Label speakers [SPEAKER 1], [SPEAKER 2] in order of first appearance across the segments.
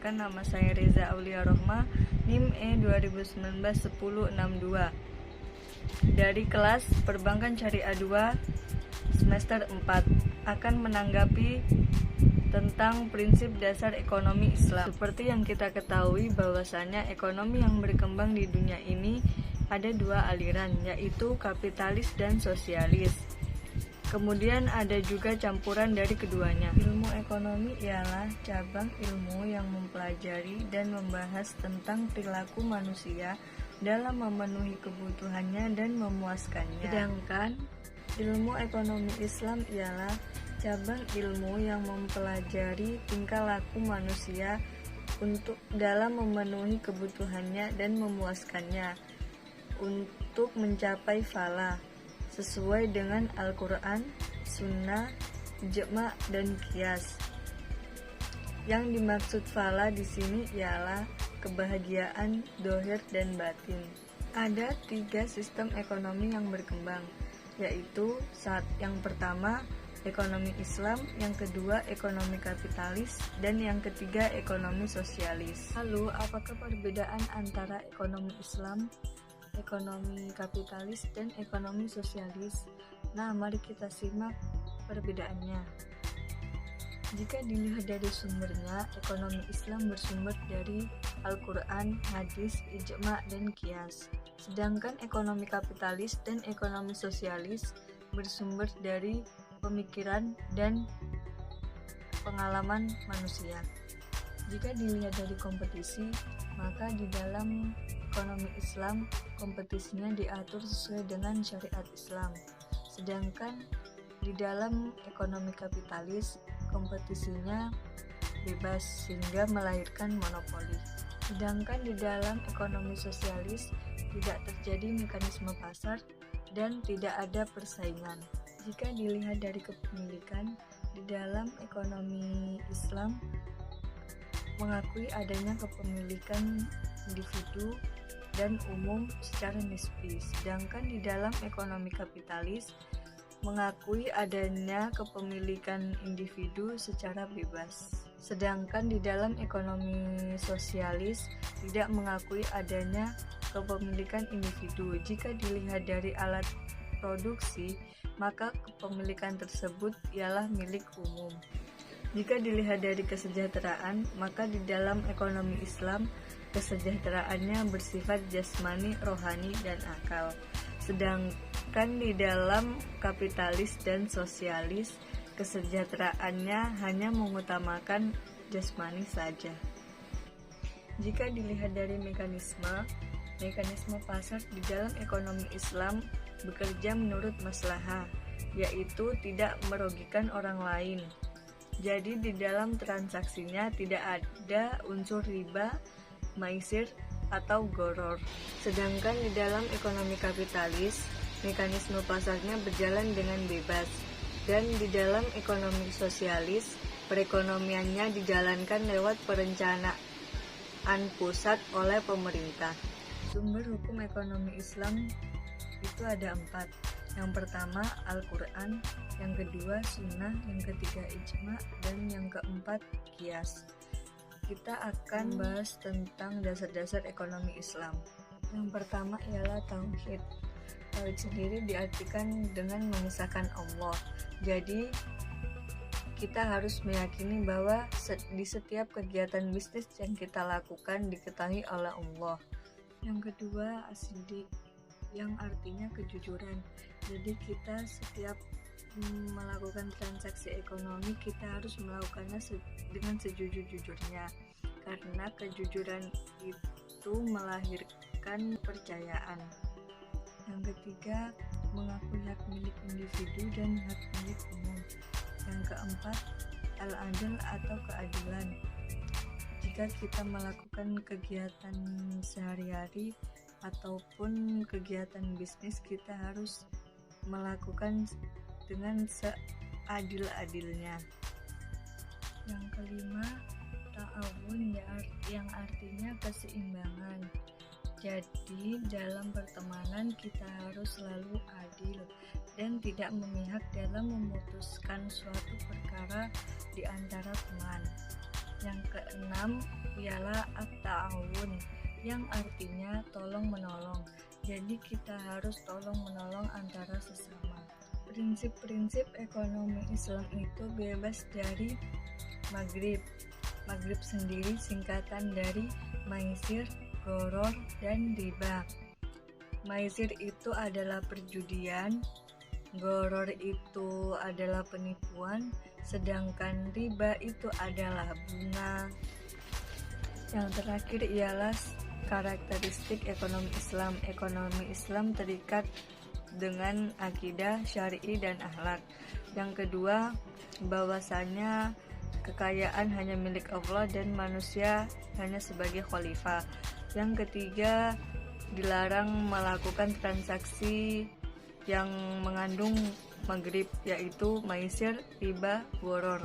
[SPEAKER 1] Perkenalkan, nama saya Reza Aulia Rohma, NIM E 2019-1062 dari kelas Perbankan Syariah 2 semester 4, akan menanggapi tentang prinsip dasar ekonomi Islam. Seperti yang kita ketahui bahwasanya ekonomi yang berkembang di dunia ini ada dua aliran, yaitu kapitalis dan sosialis. Kemudian ada juga campuran dari keduanya. Ilmu ekonomi ialah cabang ilmu yang mempelajari dan membahas tentang perilaku manusia dalam memenuhi kebutuhannya dan memuaskannya. Sedangkan ilmu ekonomi Islam ialah cabang ilmu yang mempelajari tingkah laku manusia untuk dalam memenuhi kebutuhannya dan memuaskannya untuk mencapai falah sesuai dengan Al-Quran, Sunnah, Ijma, dan Qiyas. Yang dimaksud falah di sini ialah kebahagiaan dohir dan batin. Ada 3 sistem ekonomi yang berkembang, yaitu yang pertama ekonomi Islam, yang kedua ekonomi kapitalis, dan yang ketiga ekonomi sosialis. Lalu, apakah perbedaan antara ekonomi Islam, ekonomi kapitalis, dan ekonomi sosialis? Nah, mari kita simak perbedaannya. Jika dilihat dari sumbernya, ekonomi Islam bersumber dari Al-Quran, hadis, ijma, dan qiyas. Sedangkan ekonomi kapitalis dan ekonomi sosialis bersumber dari pemikiran dan pengalaman manusia. Jika dilihat dari kompetisi, maka di dalam ekonomi Islam kompetisinya diatur sesuai dengan syariat Islam. Sedangkan di dalam ekonomi kapitalis kompetisinya bebas sehingga melahirkan monopoli. Sedangkan di dalam ekonomi sosialis tidak terjadi mekanisme pasar dan tidak ada persaingan. Jika dilihat dari kepemilikan, di dalam ekonomi Islam mengakui adanya kepemilikan individu dan umum secara nisbi, sedangkan di dalam ekonomi kapitalis mengakui adanya kepemilikan individu secara bebas. Sedangkan di dalam ekonomi sosialis tidak mengakui adanya kepemilikan individu. Jika dilihat dari alat produksi, maka kepemilikan tersebut ialah milik umum. Jika dilihat dari kesejahteraan, maka di dalam ekonomi Islam kesejahteraannya bersifat jasmani, rohani, dan akal. Sedangkan di dalam kapitalis dan sosialis kesejahteraannya hanya mengutamakan jasmani saja. Jika dilihat dari mekanisme pasar di dalam ekonomi Islam bekerja menurut maslahah, yaitu tidak merugikan orang lain. Jadi di dalam transaksinya tidak ada unsur riba, maisir, atau goror. Sedangkan di dalam ekonomi kapitalis, mekanisme pasarnya berjalan dengan bebas. Dan di dalam ekonomi sosialis, perekonomiannya dijalankan lewat perencanaan pusat oleh pemerintah. Sumber hukum ekonomi Islam itu ada 4. Yang pertama Al-Quran, yang kedua Sunnah, yang ketiga Ijma, dan yang keempat Qiyas. Kita akan bahas tentang dasar-dasar ekonomi Islam. Yang pertama ialah Tauhid. Tauhid sendiri diartikan dengan mengesahkan Allah. Jadi kita harus meyakini bahwa di setiap kegiatan bisnis yang kita lakukan diketahui oleh Allah. Yang kedua As-Siddiq, yang artinya kejujuran. Jadi kita setiap melakukan transaksi ekonomi kita harus melakukannya dengan sejujur-jujurnya, karena kejujuran itu melahirkan kepercayaan. Yang ketiga mengakui hak milik individu dan hak milik umum. Yang keempat al-adl atau keadilan. Jika kita melakukan kegiatan sehari-hari ataupun kegiatan bisnis, kita harus melakukan dengan seadil-adilnya. Yang kelima ta'awun, yang artinya keseimbangan. Jadi dalam pertemanan kita harus selalu adil dan tidak memihak dalam memutuskan suatu perkara di antara teman. Yang keenam ialah at-ta'awun, yang artinya tolong-menolong. Jadi kita harus tolong-menolong antara sesama. Prinsip-prinsip ekonomi Islam itu bebas dari maghrib. Maghrib sendiri singkatan dari maisir, gharar, dan riba. Maisir itu adalah perjudian, gharar itu adalah penipuan, sedangkan riba itu adalah bunga. Yang terakhir ialah karakteristik ekonomi Islam. Ekonomi Islam terikat dengan akidah, syar'i, dan akhlak. Yang kedua, bahwasanya kekayaan hanya milik Allah dan manusia hanya sebagai khalifah. Yang ketiga, dilarang melakukan transaksi yang mengandung maghrib, yaitu maisir, riba, gharar.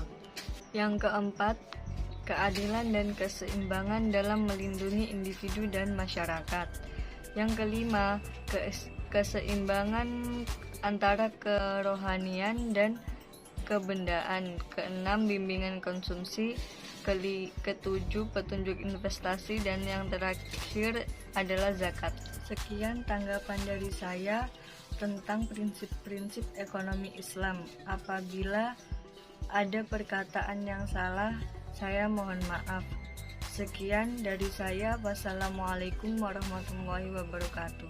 [SPEAKER 1] Yang keempat, keadilan dan keseimbangan dalam melindungi individu dan masyarakat. Yang kelima, keseimbangan antara kerohanian dan kebendaan. Keenam, bimbingan konsumsi. Ketujuh, petunjuk investasi. Dan yang terakhir adalah zakat. Sekian tanggapan dari saya tentang prinsip-prinsip ekonomi Islam. Apabila ada perkataan yang salah, saya mohon maaf. Sekian dari saya. Wassalamualaikum warahmatullahi wabarakatuh.